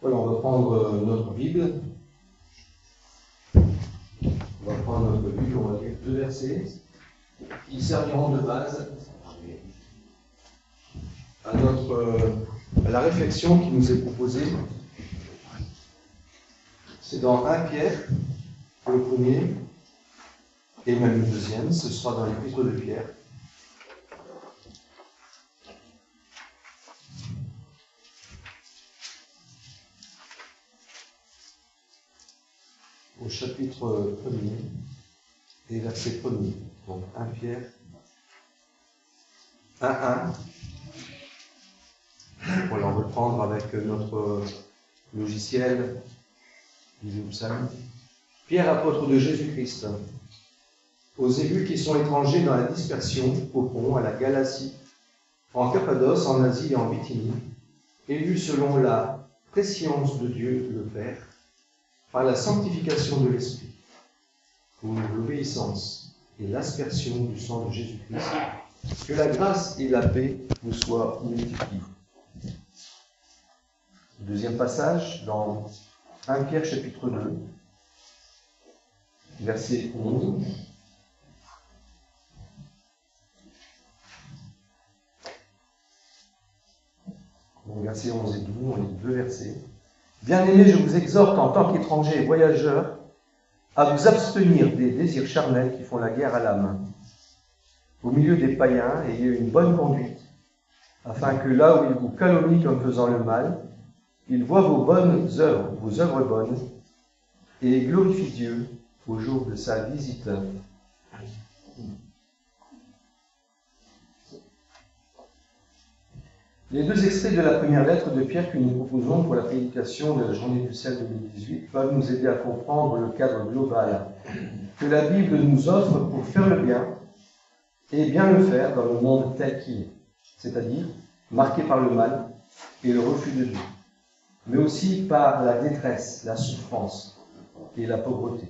Voilà, on va prendre notre Bible. On va prendre notre Bible, on va lire 2 versets qui serviront de base à la réflexion qui nous est proposée. C'est dans 1 Pierre, le premier, et même le deuxième, ce sera dans l'Épître de Pierre. Au chapitre 1er et verset 1er. Donc 1 Pierre 1.1. Voilà, on va le prendre avec notre logiciel du psaume. Pierre, apôtre de Jésus-Christ, aux élus qui sont étrangers dans la dispersion, au Pont, à la Galatie, en Cappadoce, en Asie et en Bithynie, élus selon la prescience de Dieu le Père, par la sanctification de l'Esprit, pour l'obéissance et l'aspersion du sang de Jésus-Christ, que la grâce et la paix vous soient multipliées. Deuxième passage, dans 1 Pierre chapitre 2, verset 11. Donc, versets 11 et 12, on lit 2 versets. Bien-aimés, je vous exhorte en tant qu'étrangers et voyageurs à vous abstenir des désirs charnels qui font la guerre à l'âme. Au milieu des païens, ayez une bonne conduite, afin que là où ils vous calomnient comme faisant le mal, ils voient vos œuvres bonnes, et glorifient Dieu au jour de sa visite. Les 2 extraits de la première lettre de Pierre que nous proposons pour la prédication de la journée du sel 2018 peuvent nous aider à comprendre le cadre global que la Bible nous offre pour faire le bien et bien le faire dans le monde tel qu'il est, c'est-à-dire marqué par le mal et le refus de Dieu, mais aussi par la détresse, la souffrance et la pauvreté.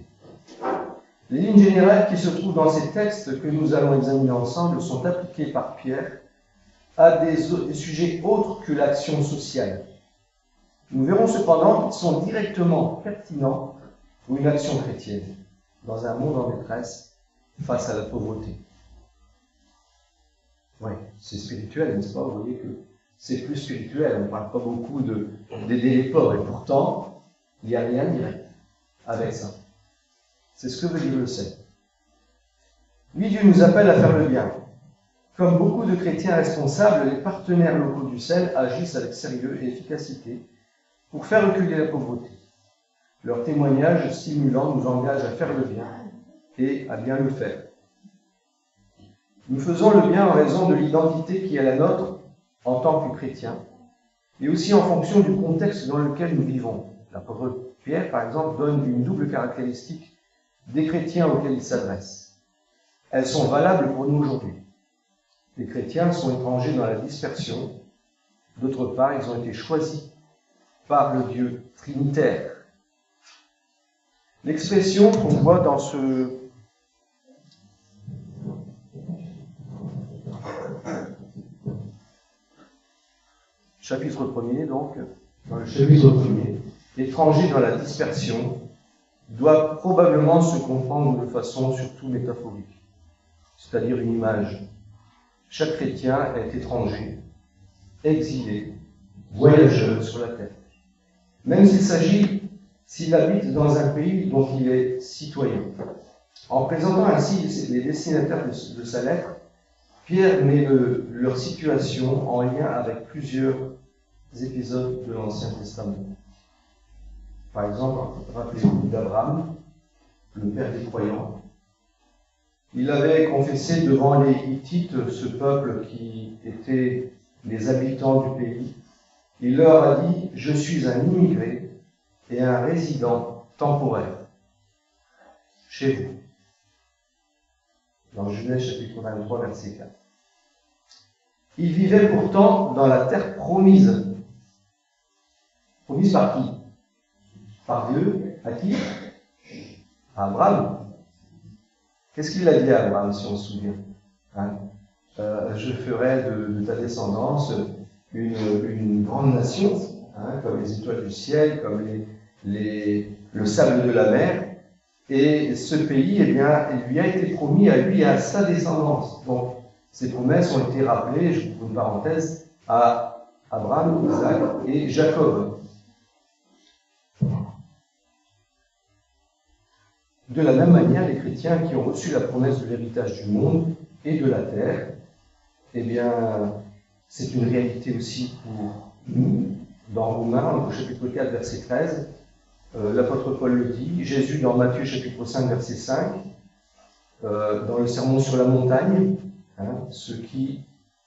Les lignes générales qui se trouvent dans ces textes que nous allons examiner ensemble sont appliquées par Pierre à des sujets autres que l'action sociale. Nous verrons cependant qu'ils sont directement pertinents pour une action chrétienne, dans un monde en détresse, face à la pauvreté. Oui, c'est spirituel, n'est-ce pas? Vous voyez que c'est plus spirituel, on ne parle pas beaucoup d'aider les pauvres, et pourtant, il n'y a rien de direct avec ça. C'est ce que veut dire le sel. Oui, Dieu nous appelle à faire le bien. Comme beaucoup de chrétiens responsables, les partenaires locaux du sel agissent avec sérieux et efficacité pour faire reculer la pauvreté. Leur témoignage stimulant nous engage à faire le bien et à bien le faire. Nous faisons le bien en raison de l'identité qui est la nôtre en tant que chrétiens, et aussi en fonction du contexte dans lequel nous vivons. L'apôtre Pierre, par exemple, donne une double caractéristique des chrétiens auxquels il s'adresse. Elles sont valables pour nous aujourd'hui. Les chrétiens sont étrangers dans la dispersion. D'autre part, ils ont été choisis par le Dieu trinitaire. L'expression qu'on voit dans ce chapitre 1er, donc, dans le chapitre 1er, étranger dans la dispersion, doit probablement se comprendre de façon surtout métaphorique, c'est-à-dire une image. Chaque chrétien est étranger, exilé, voyageur sur la terre. Même s'il habite dans un pays dont il est citoyen. En présentant ainsi les destinataires de sa lettre, Pierre met leur situation en lien avec plusieurs épisodes de l'Ancien Testament. Par exemple, rappelez-vous d'Abraham, le père des croyants. Il avait confessé devant les Hittites, ce peuple qui était les habitants du pays. Il leur a dit « Je suis un immigré et un résident temporaire chez vous ». Dans Genèse chapitre 23, verset 4. Il vivait pourtant dans la terre promise. Promise par qui? Par Dieu. À qui? À Abraham. Qu'est-ce qu'il a dit à Abraham, si on se souvient? Je ferai de ta descendance une grande nation. hein, comme les étoiles du ciel, comme le sable de la mer. Et ce pays, eh bien, il lui a été promis à lui et à sa descendance. Donc, ces promesses ont été rappelées, je vous ouvre une parenthèse, à Abraham, Isaac et Jacob. De la même manière, les chrétiens qui ont reçu la promesse de l'héritage du monde et de la terre, eh bien, c'est une réalité aussi pour nous. Dans Romains, au chapitre 4, verset 13, l'apôtre Paul le dit, Jésus dans Matthieu chapitre 5, verset 5, dans le sermon sur la montagne, hein, ceux qui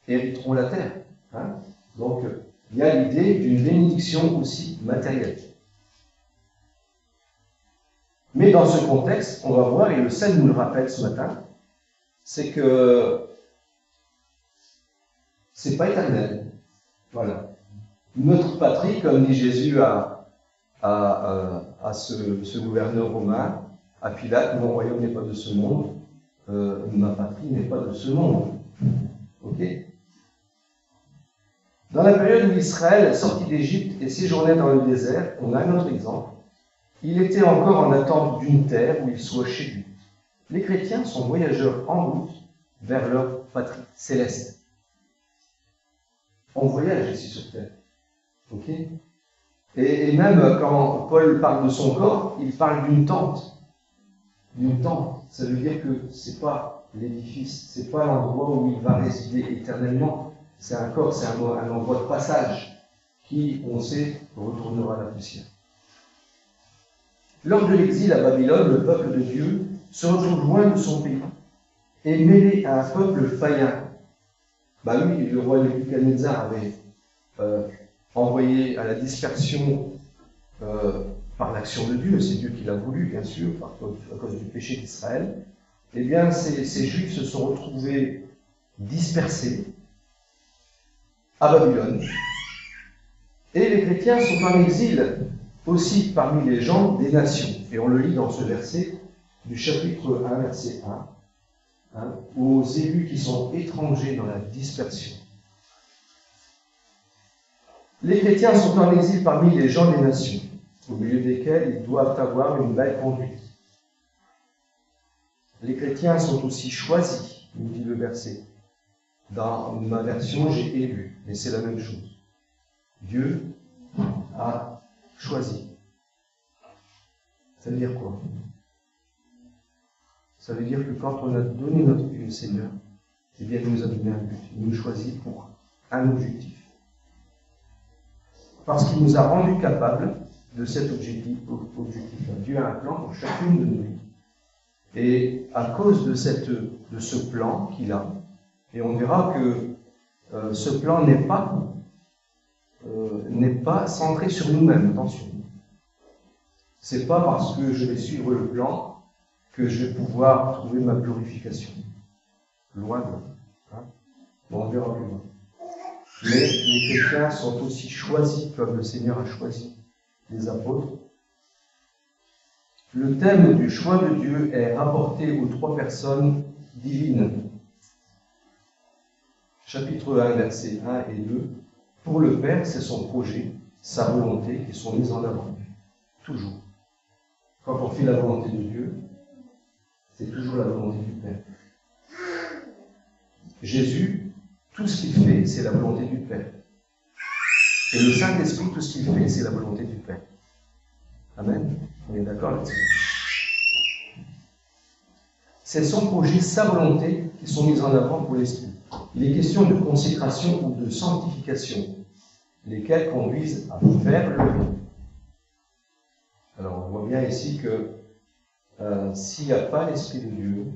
hériteront la terre. Hein. Donc, il y a l'idée d'une bénédiction aussi matérielle. Mais dans ce contexte, on va voir, et le Seigneur nous le rappelle ce matin, c'est que c'est pas éternel. Voilà. Notre patrie, comme dit Jésus à ce gouverneur romain, à Pilate, mon royaume n'est pas de ce monde, ma patrie n'est pas de ce monde. Ok? Dans la période où Israël est sorti d'Égypte et séjournait dans le désert, on a un autre exemple. Il était encore en attente d'une terre où il soit chez lui. Les chrétiens sont voyageurs en route vers leur patrie céleste. On voyage ici sur terre. Ok? Et même quand Paul parle de son corps, il parle d'une tente. D'une tente. Ça veut dire que c'est pas l'édifice, c'est pas l'endroit où il va résider éternellement. C'est un corps, c'est un endroit de passage qui, on sait, retournera à la poussière. Lors de l'exil à Babylone, le peuple de Dieu se retrouve loin de son pays et mêlé à un peuple païen. Bah oui, le roi Nebuchadnezzar avait envoyé à la dispersion par l'action de Dieu, c'est Dieu qui l'a voulu, bien sûr, à cause du péché d'Israël. Eh bien, ces Juifs se sont retrouvés dispersés à Babylone. Et les chrétiens sont en exil aussi parmi les gens des nations. Et on le lit dans ce verset du chapitre 1, verset 1, hein, aux élus qui sont étrangers dans la dispersion. Les chrétiens sont en exil parmi les gens des nations, au milieu desquels ils doivent avoir une belle conduite. Les chrétiens sont aussi choisis, nous dit le verset. Dans ma version, j'ai élu, mais c'est la même chose. Dieu a choisi. Ça veut dire quoi? Ça veut dire que quand on a donné notre vie au Seigneur, eh bien, il nous a donné un but. Il nous choisit pour un objectif. Parce qu'il nous a rendus capables de cet objectif-là. Dieu a un plan pour chacune de nos vies. Et à cause de ce plan qu'il a, et on verra que ce plan n'est pas centré sur nous-mêmes, attention. C'est pas parce que je vais suivre le plan que je vais pouvoir trouver ma glorification. Loin de là. Hein? Bon, on verra plus loin. Mais les chrétiens sont aussi choisis, comme le Seigneur a choisi les apôtres. Le thème du choix de Dieu est rapporté aux trois personnes divines. Chapitre 1, versets 1 et 2. Pour le Père, c'est son projet, sa volonté qui sont mises en avant. Toujours. Quand on fait la volonté de Dieu, c'est toujours la volonté du Père. Jésus, tout ce qu'il fait, c'est la volonté du Père. Et le Saint-Esprit, tout ce qu'il fait, c'est la volonté du Père. Amen. On est d'accord là-dessus? C'est son projet, sa volonté qui sont mises en avant pour l'Esprit. Il est question de consécration ou de sanctification, lesquelles conduisent à faire le bien. Alors, on voit bien ici que s'il n'y a pas l'Esprit de Dieu,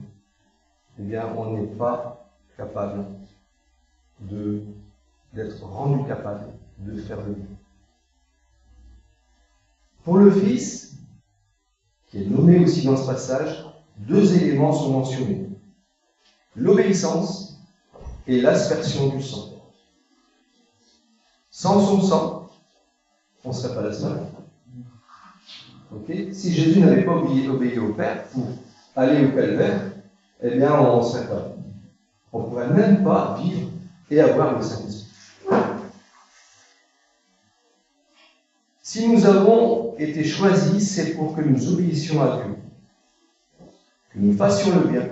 eh bien, on n'est pas capable d'être rendu capable de faire le bien. Pour le Fils, qui est nommé aussi dans ce passage, deux éléments sont mentionnés. L'obéissance et l'aspersion du sang. Sans son sang, on ne serait pas la seule. Okay? Si Jésus n'avait pas obéi au Père pour aller au calvaire, eh bien, on ne serait pas. On ne pourrait même pas vivre et avoir le Saint-Esprit. Si nous avons été choisis, c'est pour que nous obéissions à Dieu, que nous fassions le bien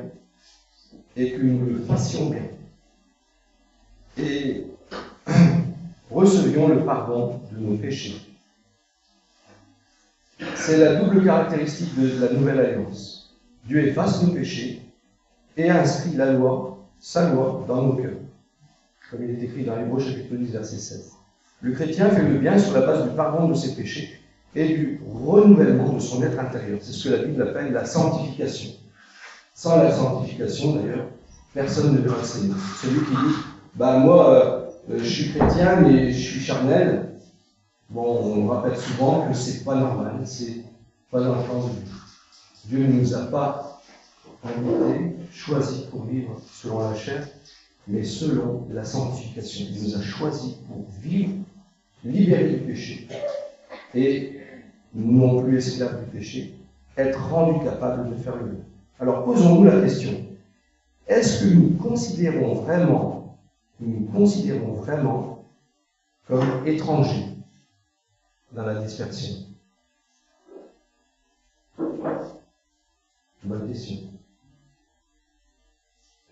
et que nous le fassions bien. Et recevions le pardon de nos péchés. C'est la double caractéristique de la nouvelle alliance. Dieu efface nos péchés et inscrit la loi, sa loi, dans nos cœurs. Comme il est écrit dans Hébreux chapitre 10, verset 16. Le chrétien fait le bien sur la base du pardon de ses péchés et du renouvellement de son être intérieur. C'est ce que la Bible appelle la sanctification. Sans la sanctification, d'ailleurs, personne ne verra le Seigneur. Celui qui dit moi, je suis chrétien, mais je suis charnel. Bon, on rappelle souvent que c'est pas normal, c'est pas dans le plan de Dieu. Dieu ne nous a pas invités, choisis pour vivre selon la chair, mais selon la sanctification. Il nous a choisis pour vivre, libérés du péché, et non plus esclaves du péché, être rendus capables de faire le bien. Alors posons-nous la question, est-ce que nous considérons vraiment comme étrangers dans la dispersion? Bonne question.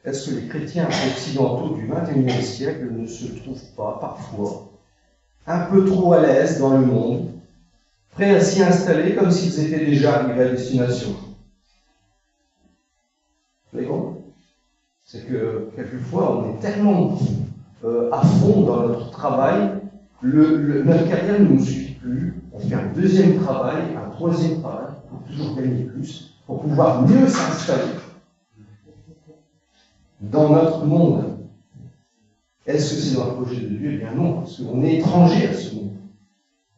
Est-ce que les chrétiens occidentaux du XXIe siècle ne se trouvent pas, parfois, un peu trop à l'aise dans le monde, prêts à s'y installer comme s'ils étaient déjà arrivés à destination? Vous voyez bon? C'est que, quelquefois, on est tellement à fond dans notre travail, notre carrière ne nous suffit plus, on fait un deuxième travail, un troisième travail, pour toujours gagner plus, pour pouvoir mieux s'installer dans notre monde. Est-ce que c'est dans le projet de Dieu? Eh bien non, parce qu'on est étranger à ce monde.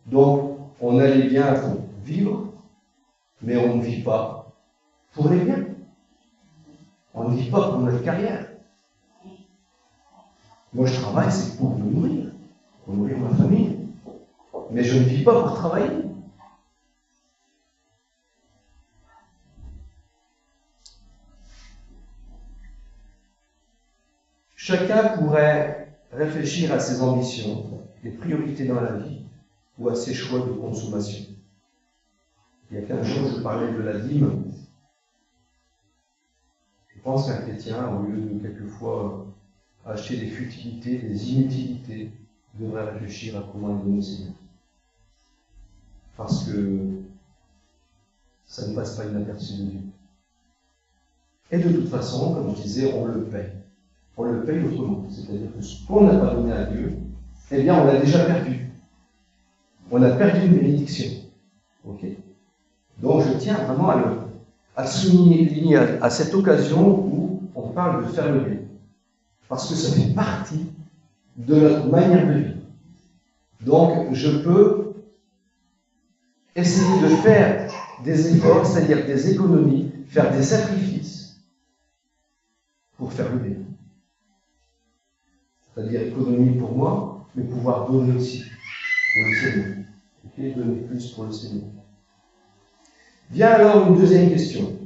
Donc, on a les biens pour vivre, mais on ne vit pas pour les biens. On ne vit pas pour notre carrière. Moi, je travaille, c'est pour me nourrir, pour nourrir ma famille. Mais je ne vis pas pour travailler. Chacun pourrait réfléchir à ses ambitions, les priorités dans la vie, ou à ses choix de consommation. Il y a 15 jours, je parlais de la dîme. Je pense qu'un chrétien, au lieu de quelquefois acheter des futilités, des inutilités, devrait réfléchir à comment il donne au Seigneur. Parce que ça ne passe pas inaperçu de Dieu. Et de toute façon, comme je disais, on le paye. On le paye autrement. C'est-à-dire que ce qu'on n'a pas donné à Dieu, eh bien, on l'a déjà perdu. On a perdu une bénédiction. Ok? Donc, je tiens vraiment à souligner à cette occasion où on parle de faire le bien. Parce que ça fait partie de notre manière de vivre. Donc, je peux essayer de faire des efforts, c'est-à-dire des économies, faire des sacrifices pour faire le bien. C'est-à-dire économie pour moi, mais pouvoir donner aussi pour le Seigneur. Et donner plus pour le Seigneur. Vient alors une deuxième question.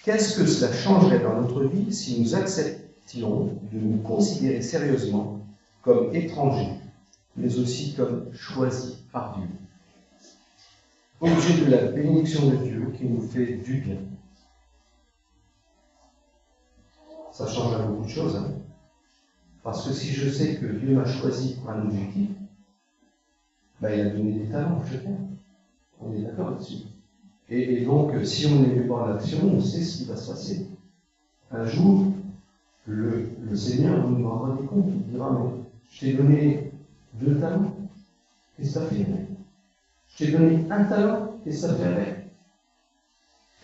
Qu'est-ce que cela changerait dans notre vie si nous acceptions de nous considérer sérieusement comme étrangers, mais aussi comme choisis par Dieu? Objet de la bénédiction de Dieu qui nous fait du bien. Ça change beaucoup de choses, hein? Parce que si je sais que Dieu m'a choisi pour un objectif, il a donné des talents à chacun. On est d'accord là-dessus. Et donc, si on n'est pas en action, on sait ce qui va se passer. Un jour, le Seigneur nous rendra des comptes. Il dira, mais je t'ai donné 2 talents. Qu'est-ce que ça fait avec? Je t'ai donné 1 talent. Qu'est-ce que ça fait avec?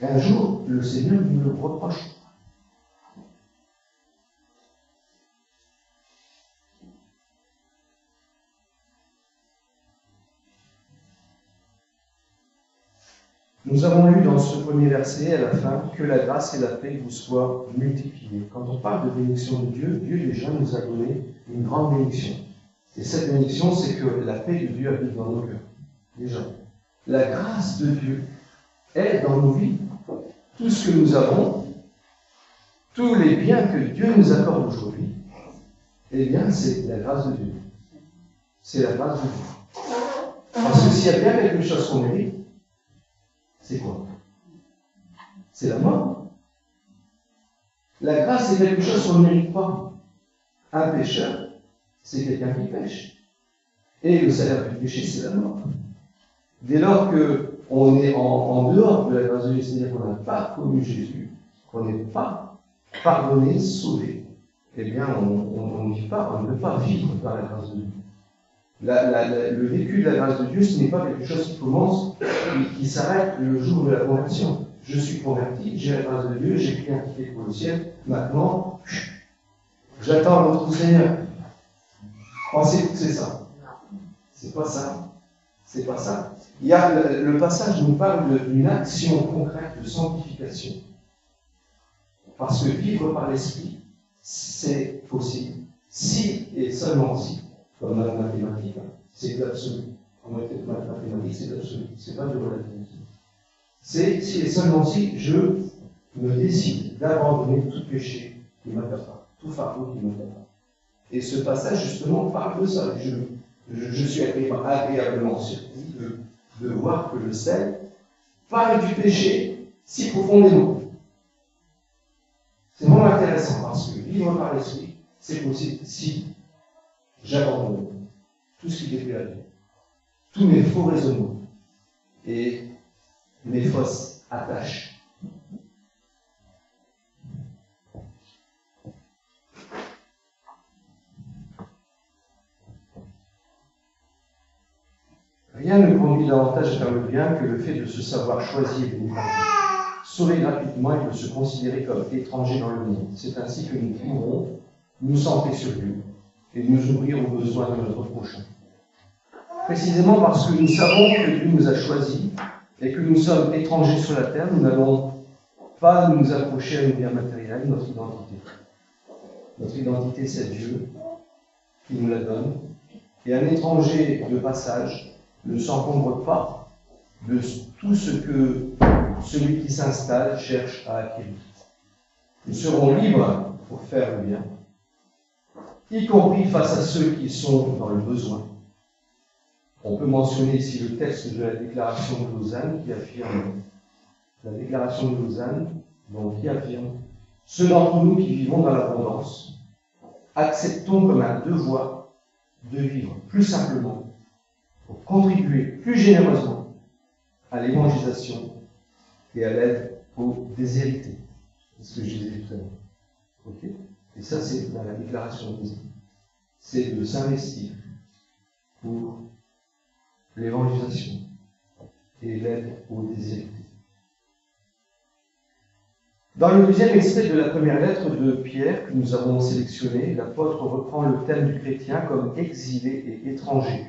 Et un jour, le Seigneur nous le reproche. Nous avons lu dans ce premier verset, à la fin, que la grâce et la paix vous soient multipliées. Quand on parle de bénédiction de Dieu, Dieu déjà nous a donné une grande bénédiction. Et cette bénédiction, c'est que la paix de Dieu habite dans nos cœurs. Déjà. La grâce de Dieu est dans nos vies. Tout ce que nous avons, tous les biens que Dieu nous accorde aujourd'hui, eh bien, c'est la grâce de Dieu. C'est la grâce de Dieu. Parce que s'il y a bien quelque chose qu'on mérite, c'est quoi? C'est la mort. La grâce, c'est quelque chose qu'on ne mérite pas. Un pécheur, c'est quelqu'un qui pêche. Et le salaire du péché, c'est la mort. Dès lors qu'on est en dehors de la grâce de Dieu, c'est-à-dire qu'on n'a pas connu Jésus, qu'on n'est pas pardonné, sauvé, eh bien, on ne peut pas vivre par la grâce de Dieu. Le vécu de la grâce de Dieu, ce n'est pas quelque chose qui commence, qui s'arrête le jour de la conversion. Je suis converti, j'ai la grâce de Dieu, j'ai pris un ticket pour le ciel, maintenant, j'attends l'autre Seigneur. Pensez que c'est ça. C'est pas ça. C'est pas ça. Il y a le passage nous parle d'une action concrète de sanctification. Parce que vivre par l'esprit, c'est possible. Si et seulement si, comme dans la mathématique, c'est de l'absolu. En mathématique, c'est de l'absolu. C'est pas de relativisme. C'est si et seulement si je me décide d'abandonner tout péché qui m'atteindra, tout fardeau qui m'atteindra. Et ce passage, justement, parle de ça. Je suis agréablement surpris de voir que le sel parle du péché si profondément. C'est vraiment intéressant parce que vivre par l'esprit, c'est possible si j'abandonne tout ce qui déplaît à Dieu, tous mes faux raisonnements et mes fausses attaches. Rien ne conduit davantage vers le bien que le fait de se savoir choisi et béni par Dieu. Sauvé gratuitement et de se considérer comme étranger dans le monde. C'est ainsi que nous pourrons nous centrer sur Dieu et nous ouvrir aux besoins de notre prochain. Précisément parce que nous savons que Dieu nous a choisis et que nous sommes étrangers sur la terre, nous n'allons pas nous accrocher à une bien matérielle, notre identité. Notre identité, c'est Dieu qui nous la donne. Et un étranger de passage ne s'encombre pas de tout ce que celui qui s'installe cherche à acquérir. Nous serons libres pour faire le bien, y compris face à ceux qui sont dans le besoin. On peut mentionner ici le texte de la déclaration de Lausanne qui affirme, qui affirme « Ceux d'entre nous qui vivons dans l'abondance, acceptons comme un devoir de vivre plus simplement pour contribuer plus généreusement à l'évangélisation et à l'aide aux déshérités. » C'est ce que je disais tout à l'heure. Okay. Et ça, c'est dans la déclaration de Lausanne. C'est de s'investir pour l'évangélisation et l'aide aux déshérités. Dans le deuxième extrait de la première lettre de Pierre que nous avons sélectionné, l'apôtre reprend le thème du chrétien comme exilé et étranger.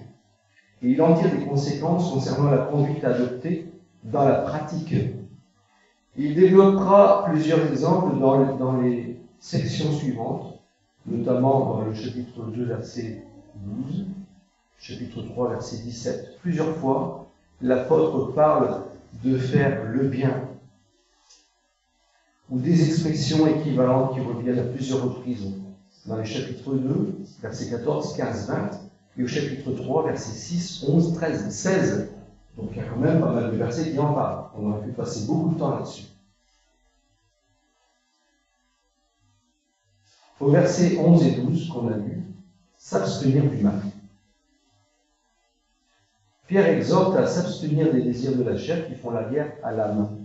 Et il en tire des conséquences concernant la conduite adoptée dans la pratique. Il développera plusieurs exemples dans les sections suivantes, notamment dans le chapitre 2, verset 12, chapitre 3, verset 17. Plusieurs fois, l'apôtre parle de faire le bien, ou des expressions équivalentes qui reviennent à plusieurs reprises dans les chapitres 2, versets 14, 15, 20, et au chapitre 3, versets 6, 11, 13, 16. Donc il y a quand même pas mal de versets qui en parlent. On aurait pu passer beaucoup de temps là-dessus. Au verset 11 et 12 qu'on a lu, s'abstenir du mal. Pierre exhorte à s'abstenir des désirs de la chair qui font la guerre à l'âme.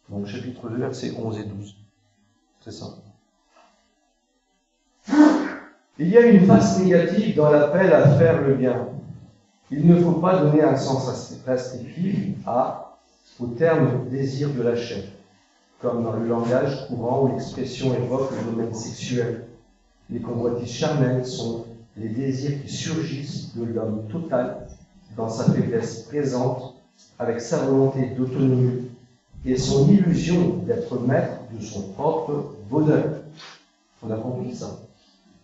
Donc chapitre 2, versets 11 et 12. C'est ça. Il y a une face négative dans l'appel à faire le bien. Il ne faut pas donner un sens restrictif au terme désir de la chair, comme dans le langage courant où l'expression évoque le domaine sexuel. Les convoitises charnelles sont les désirs qui surgissent de l'homme total dans sa faiblesse présente, avec sa volonté d'autonomie et son illusion d'être maître de son propre bonheur. On a compris ça.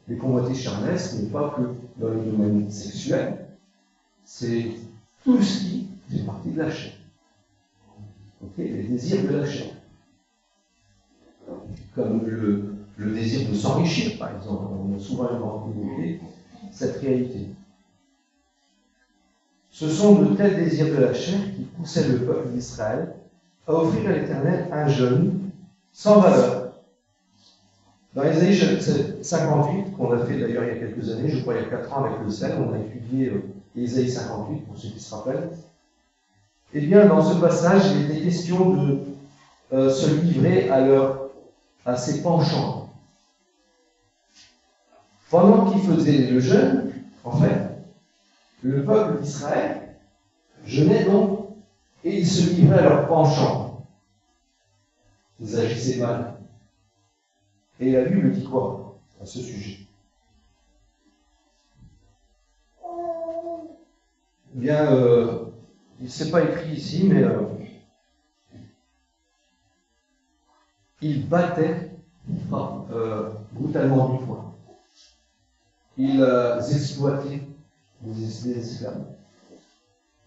Les convoitises charnelles, ce n'est pas que dans le domaine sexuel, c'est tout ce qui fait partie de la chair. Okay, les désirs de la chair. Comme le désir de s'enrichir, par exemple. On a souvent évoqué cette réalité. Ce sont de tels désirs de la chair qui poussaient le peuple d'Israël à offrir à l'Éternel un jeûne sans valeur. Dans Ésaïe 58, qu'on a fait d'ailleurs il y a quelques années, je crois il y a 4 ans avec le sel, on a étudié Ésaïe 58 pour ceux qui se rappellent. Eh bien, dans ce passage, il était question de se livrer à ses penchants. Pendant qu'ils faisaient le jeûne, en fait, le peuple d'Israël jeûnait donc et ils se livraient à leurs penchants. Ils agissaient mal. Et la Bible dit quoi à ce sujet? Eh bien, il ne s'est pas écrit ici, mais ils battaient brutalement du poing. Ils exploitaient des esclaves.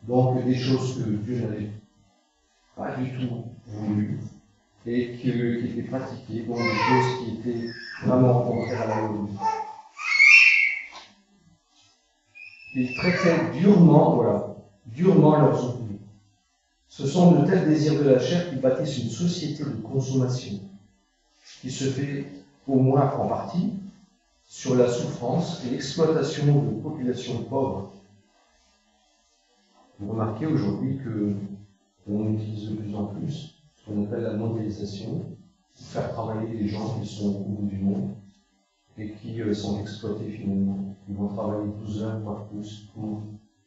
Donc des choses que Dieu n'avait pas du tout voulu et qui étaient pratiquées, donc des choses qui étaient vraiment contraires à la loi. Ils traitaient durement leurs ouvriers. Ce sont de tels désirs de la chair qui bâtissent une société de consommation qui se fait au moins en partie sur la souffrance et l'exploitation de populations pauvres. Vous remarquez aujourd'hui qu'on utilise de plus en plus ce qu'on appelle la mondialisation, pour faire travailler les gens qui sont au bout du monde et qui sont exploités finalement. Ils vont travailler 12 heures, voire plus, pour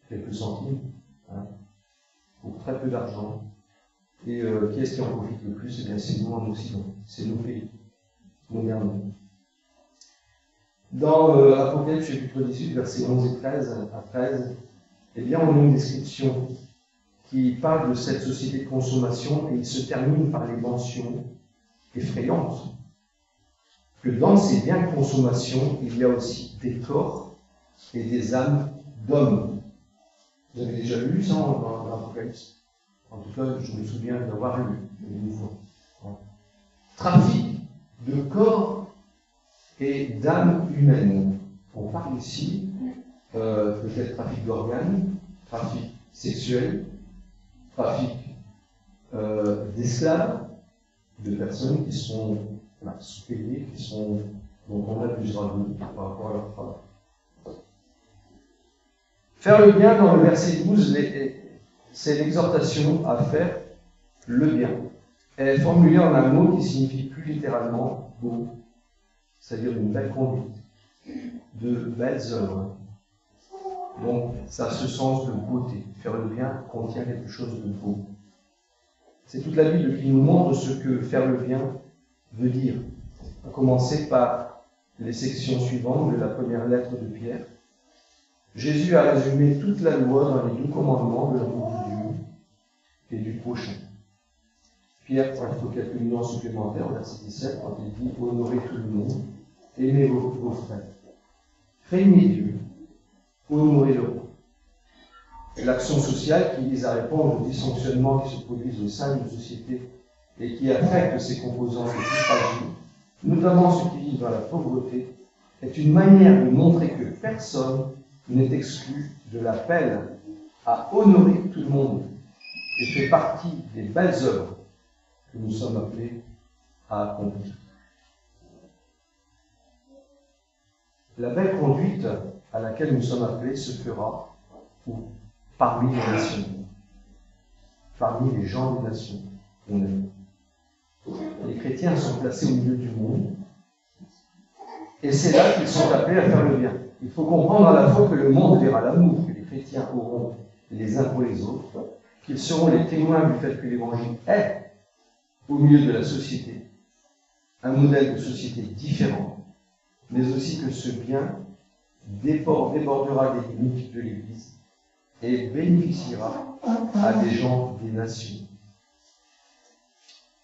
quelques centimes, pour très peu d'argent. Et qui est-ce qui en profite le plus? Eh bien, c'est nous en Occident, c'est nos pays modernes. Dans Apocalypse chapitre 18, versets 11 et 13 à 13, eh bien, on a une description qui parle de cette société de consommation et il se termine par les mentions effrayantes que dans ces biens de consommation, il y a aussi des corps et des âmes d'hommes. Vous avez déjà lu ça dans l'Apocalypse? En tout cas, je me souviens d'avoir lu de nouveau. Trafic de corps et d'âmes humaines. On parle ici peut-être trafic d'organes, trafic sexuel, trafic d'esclaves, de personnes qui sont sous-payées, dont on abusera par rapport à leur travail. Faire le bien, dans le verset 12, c'est l'exhortation à faire le bien. Elle est formulée en un mot qui signifie plus littéralement beau, c'est-à-dire une belle conduite, de belles œuvres. Donc, ça a ce sens de beauté. Faire le bien contient quelque chose de beau. C'est toute la Bible qui nous montre ce que faire le bien veut dire. On va commencer par les sections suivantes de la première lettre de Pierre. Jésus a résumé toute la loi dans les 12 commandements de l'amour de Dieu et du prochain. Pierre prend quelques nuances supplémentaires au verset 17 quand il dit « Honorez tout le monde, aimez vos frères, craignez Dieu, honorez le roi ». L'action sociale qui vise à répondre aux dysfonctionnements qui se produisent au sein d'une société et qui affectent ses composants les plus fragiles, notamment ceux qui vivent dans la pauvreté, est une manière de montrer que personne n'est exclu de l'appel à honorer tout le monde et fait partie des belles œuvres que nous sommes appelés à accomplir. La belle conduite à laquelle nous sommes appelés se fera parmi les nations, parmi les gens des nations. Les chrétiens sont placés au milieu du monde et c'est là qu'ils sont appelés à faire le bien. Il faut comprendre à la fois que le monde verra l'amour que les chrétiens auront les uns pour les autres, qu'ils seront les témoins du fait que l'Évangile est au milieu de la société, un modèle de société différent, mais aussi que ce bien débordera des limites de l'Église et bénéficiera à des gens des nations.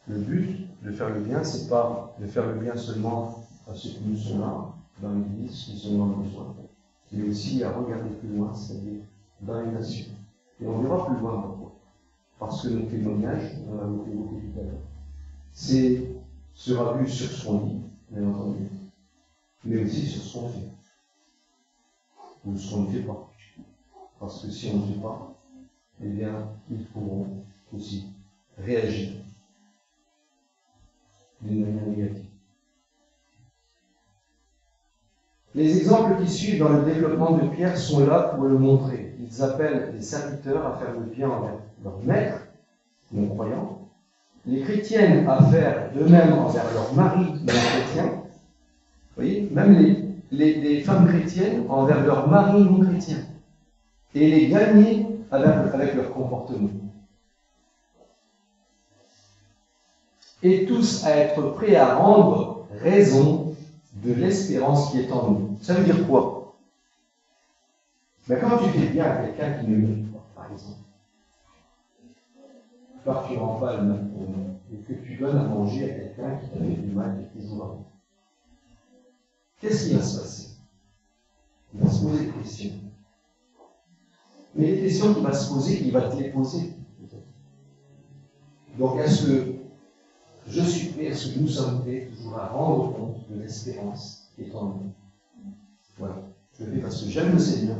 Le but de faire le bien, c'est pas de faire le bien seulement à ceux qui nous sont là, dans l'Église, qui sont dans le besoin, mais aussi à regarder plus loin, c'est-à-dire dans les nations. Et on verra plus loin pourquoi. Parce que notre témoignage, on l'a évoqué tout à l'heure, sera vu sur ce qu'on dit, bien entendu, mais aussi sur ce qu'on fait. Ou ce qu'on ne fait pas. Parce que si on ne fait pas, eh bien, ils pourront aussi réagir d'une manière négative. Les exemples qui suivent dans le développement de Pierre sont là pour le montrer. Ils appellent les serviteurs à faire le bien envers leur maître, non-croyants, les chrétiennes à faire de même envers leur mari non-chrétien. Vous voyez, même les femmes chrétiennes envers leur mari non-chrétien. Et les gagner avec leur comportement. Et tous à être prêts à rendre raison de l'espérance qui est en nous. Ça veut dire quoi? Ben, quand tu fais bien à quelqu'un qui ne mérite pas, par exemple, quand tu rends pas le mal pour nous, et que tu donnes à manger à quelqu'un qui t'a fait du mal quelques jours avant, qu'est-ce qui va se passer? Il va se poser des questions. Mais les questions qu'il va se poser, il va te les poser. Donc, est-ce que je suis prêt, est-ce que nous sommes prêts toujours à rendre compte de l'espérance qui est en nous? Voilà. Je le fais parce que j'aime le Seigneur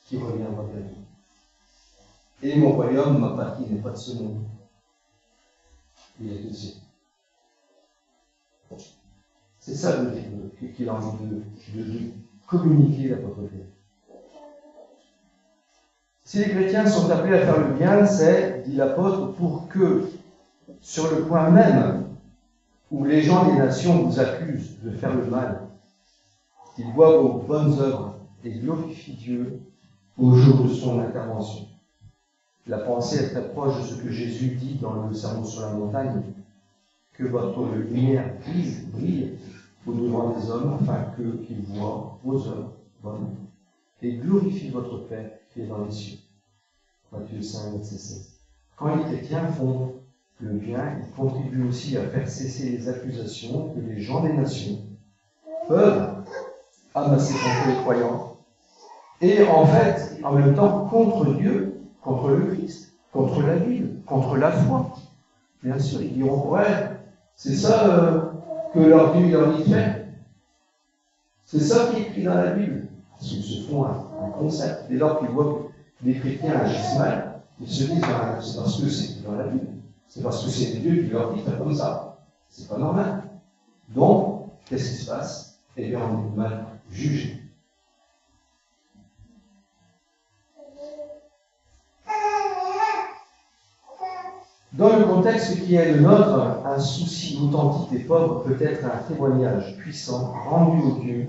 qui reviendra bientôt. Et mon royaume, ma patrie n'est pas de ce monde. Il est aussi. C'est ça qu'il a envie de communiquer l'apôtre Pierre. Si les chrétiens sont appelés à faire le bien, c'est, dit l'apôtre, pour que, sur le point même où les gens des nations vous accusent de faire le mal, ils voient vos bonnes œuvres et glorifient Dieu au jour de son intervention. La pensée est très proche de ce que Jésus dit dans le Sermon sur la montagne, que votre lumière brille au-devant des hommes, afin qu'ils voient vos œuvres bonnes et glorifient votre Père qui est dans les cieux. Matthieu 5, verset 16. Quand les chrétiens font le bien, ils contribuent aussi à faire cesser les accusations que les gens des nations peuvent amasser contre les croyants, et en fait, en même temps, contre Dieu, contre le Christ, contre la Bible, contre la foi. Bien sûr, ils diront, ouais, c'est ça que leur Dieu leur dit de faire. C'est ça qui est écrit dans la Bible. Parce qu'ils se font un concept. Dès lors qu'ils voient que les chrétiens agissent mal, ils se disent, ben, c'est parce que c'est dans la Bible. C'est parce que c'est Dieu qui leur dit de faire comme ça. C'est pas normal. Donc, qu'est-ce qui se passe? Eh bien, on est mal jugé. Dans le contexte qui est le nôtre, un souci authentique des pauvres peut être un témoignage puissant rendu au Dieu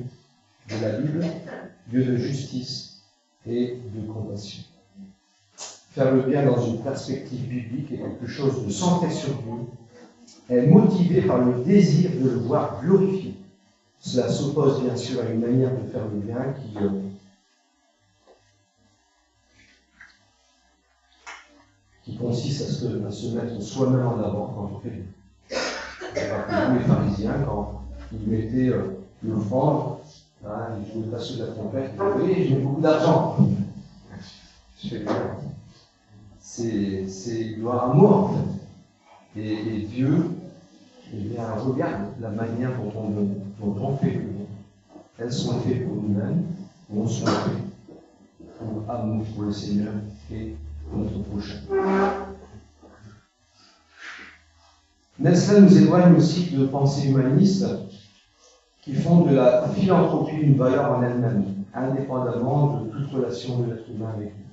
de la Bible, Dieu de justice et de compassion. Faire le bien dans une perspective biblique est quelque chose de centré sur Dieu, est motivé par le désir de le voir glorifié. Cela s'oppose bien sûr à une manière de faire le bien qui consiste à se mettre soi-même en avant quand on fait le bien. C'est pas comme les pharisiens, quand ils mettaient l'offrande, ils jouaient pas sur de la trompette, ils disaient, oui, j'ai beaucoup d'argent. Je fais bien. C'est gloire à moi, en fait. Et Dieu, eh bien, regarde la manière dont on fait le bien. Elles sont faites pour nous-mêmes, ou elles sont faites pour amour pour le Seigneur et pour notre prochain. Mais cela nous éloigne aussi de pensées humanistes qui font de la philanthropie une valeur en elle-même, indépendamment de toute relation de l'être humain avec lui.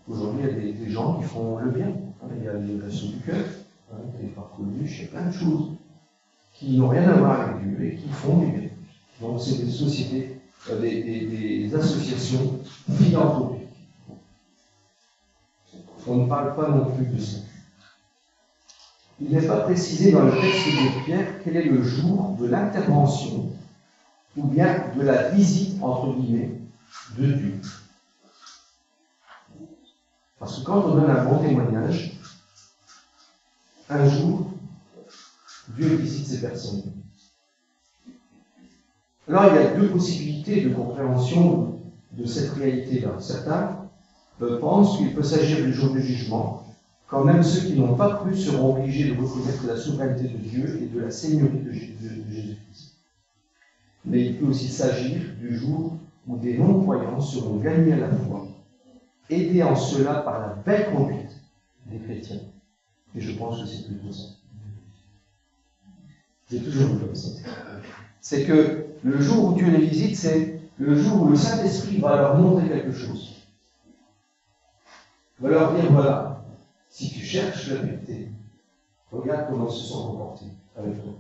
Aujourd'hui, il y a des gens qui font le bien. Il y a les Restos du Cœur, les Parcoluches, il y a plein de choses qui n'ont rien à voir avec Dieu et qui font du bien. Donc, c'est des sociétés, des associations philanthropiques. On ne parle pas non plus de ça. Il n'est pas précisé dans le texte de Pierre quel est le jour de l'intervention ou bien de la visite, entre guillemets, de Dieu. Parce que quand on donne un bon témoignage, un jour, Dieu visite ces personnes. Alors, il y a deux possibilités de compréhension de cette réalité-là. Certains pensent qu'il peut s'agir du jour du jugement, quand même ceux qui n'ont pas cru seront obligés de reconnaître la souveraineté de Dieu et de la seigneurie de Jésus-Christ. Mais il peut aussi s'agir du jour où des non-croyants seront gagnés à la foi aidés en cela par la belle conduite des chrétiens. Et je pense que c'est plutôt ça. J'ai toujours vu comme ça. C'est que le jour où Dieu les visite, c'est le jour où le Saint-Esprit va leur montrer quelque chose. Il va leur dire, voilà, si tu cherches la vérité, regarde comment ils se sont comportés avec toi.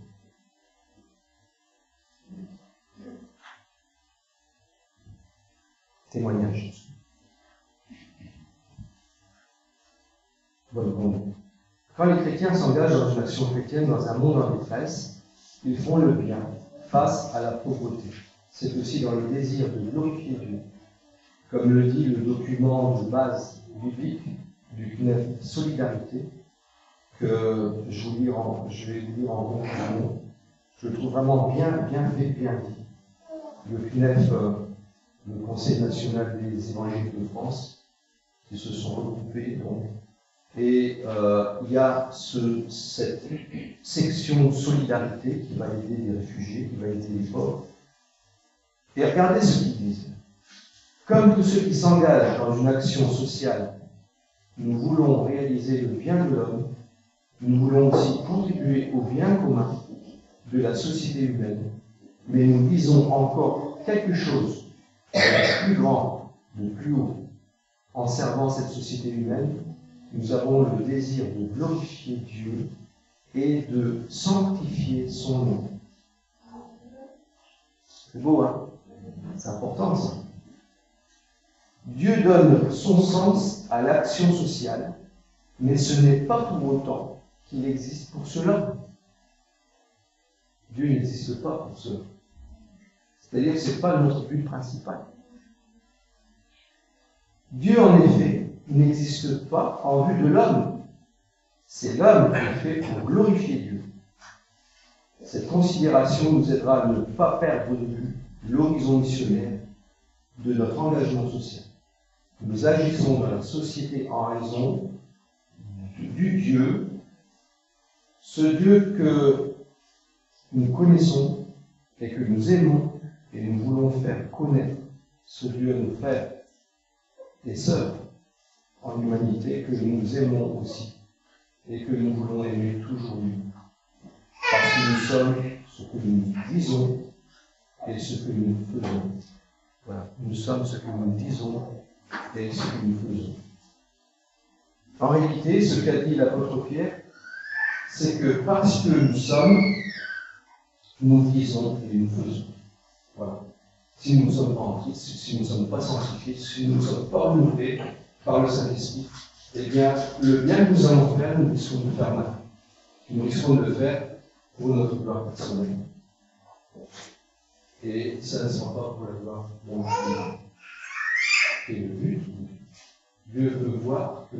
Témoignage. Bonne conduite. Quand les chrétiens s'engagent dans une action chrétienne dans un monde en détresse, ils font le bien face à la pauvreté. C'est aussi dans le désir de glorifier Dieu. Comme le dit le document de base biblique du CNEF Solidarité, que je vais vous lire en conclusion. Je le trouve vraiment bien fait, bien dit. Le CNEF, le Conseil national des évangéliques de France, qui se sont regroupés donc. Et il y a cette section solidarité qui va aider les réfugiés, qui va aider les pauvres. Et regardez ce qu'ils disent. Comme tous ceux qui s'engagent dans une action sociale, nous voulons réaliser le bien de l'homme, nous voulons aussi contribuer au bien commun de la société humaine, mais nous visons encore quelque chose de plus grand, de plus haut. En servant cette société humaine, nous avons le désir de glorifier Dieu et de sanctifier son nom. C'est beau, hein? C'est important, ça. Dieu donne son sens à l'action sociale, mais ce n'est pas pour autant qu'il existe pour cela. Dieu n'existe pas pour cela. C'est-à-dire que ce n'est pas notre but principal. Dieu, en effet, n'existe pas en vue de l'homme. C'est l'homme qui est fait pour glorifier Dieu. Cette considération nous aidera à ne pas perdre de vue l'horizon missionnaire de notre engagement social. Nous agissons dans la société en raison du Dieu, ce Dieu que nous connaissons et que nous aimons, et nous voulons faire connaître ce Dieu à nos frères et sœurs en humanité que nous aimons aussi et que nous voulons aimer toujours mieux. Parce que nous sommes ce que nous disons et ce que nous faisons. Voilà, nous sommes ce que nous disons et ce que nous faisons. En réalité, ce qu'a dit l'apôtre Pierre, c'est que parce que nous sommes, nous disons et nous faisons. Voilà. Si nous ne sommes pas en Christ, si nous ne sommes pas sanctifiés, si nous ne sommes pas renouvelés par le Saint-Esprit, eh bien, le bien que nous allons faire, nous risquons de le faire mal. Nous risquons de le faire pour notre gloire personnelle. Et ça ne sera pas pour la gloire de Dieu. Et le but, Dieu veut voir que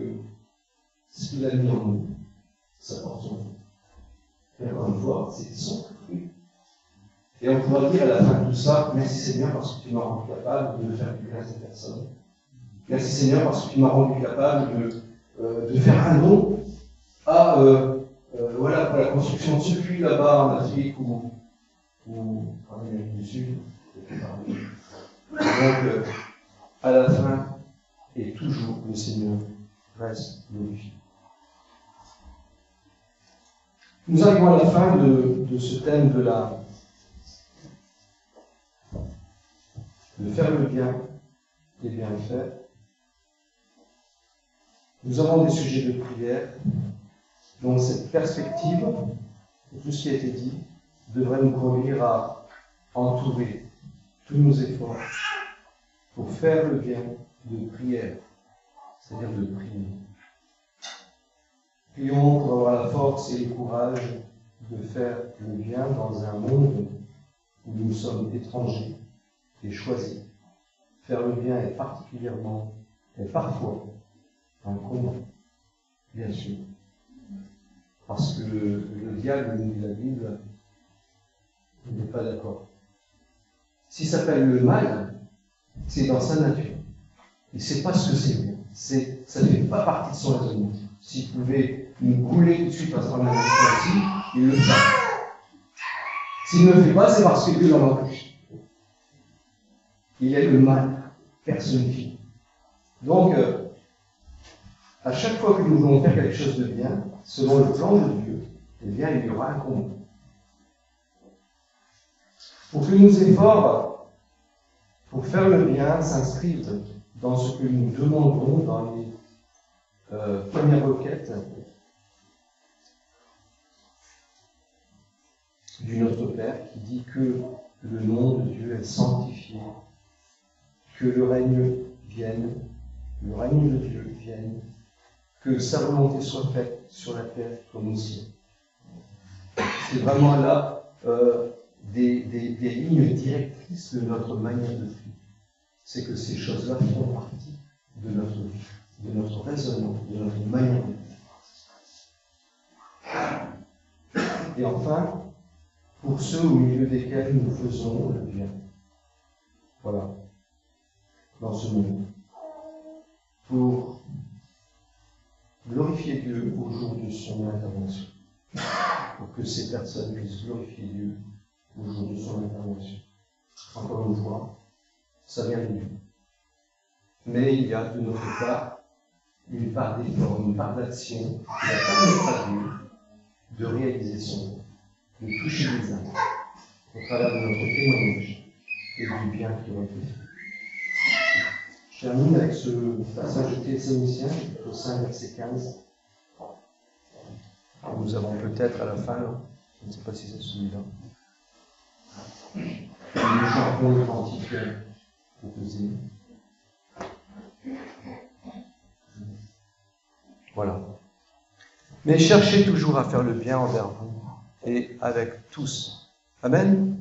ce qu'il a mis en nous, ça porte son fruit. Et encore une fois, c'est son fruit. Et on pourra dire à la fin de tout ça, merci Seigneur parce que tu m'as rendu capable de faire du bien à cette personne. Merci Seigneur parce que tu m'as rendu capable de faire un don à, voilà, pour la construction de ce puits là-bas en Afrique ou en Amérique du Sud. Donc, à la fin, et toujours, le Seigneur reste glorifié. Nous arrivons à la fin de ce thème de faire le bien et bien le faire. Nous avons des sujets de prière, donc cette perspective, tout ce qui a été dit, devrait nous conduire à entourer tous nos efforts pour faire le bien de prière, c'est-à-dire de prier. Prions pour avoir la force et le courage de faire le bien dans un monde où nous sommes étrangers et choisis. Faire le bien est particulièrement, et parfois, un combat, bien sûr. Parce que le diable, nous dit la Bible, n'est pas d'accord. S'il s'appelle le mal, c'est dans sa nature. Il ne sait pas ce que c'est bien. Ça ne fait pas partie de son raisonnement. S'il pouvait nous couler tout de suite parce qu'on a ici, il le fait. S'il ne le fait pas, c'est parce que Dieu l'en empêche. Il y a le mal personnifié. Donc, à chaque fois que nous voulons faire quelque chose de bien, selon le plan de Dieu, eh bien, il y aura un combat. Pour que nos efforts pour faire le bien s'inscrivent dans ce que nous demandons dans les premières requêtes du Notre Père, qui dit que le nom de Dieu est sanctifié, que le règne de Dieu vienne, que sa volonté soit faite sur la terre comme au ciel. C'est vraiment là des lignes directrices de notre manière de vivre. C'est que ces choses-là font partie de notre vie, de notre raisonnement, de notre manière de vivre. Et enfin, pour ceux au milieu desquels nous faisons le bien. Voilà. Dans ce monde. Pour glorifier Dieu au jour de son intervention. Pour que ces personnes puissent glorifier Dieu au jour de son intervention. Encore une fois, ça vient de Dieu. Mais il y a de notre part une part d'effort, une part d'action qui va permettre à Dieu de réaliser son œuvre, de toucher les âmes au travers de notre témoignage et du bien qui aurait été fait. Je termine avec ce passage de Thessaloniciens, au 5, verset 15. Nous avons peut-être à la fin, là, je ne sais pas si c'est celui-là, nous chantons le cantique proposé. Voilà. Mais cherchez toujours à faire le bien envers vous et avec tous. Amen.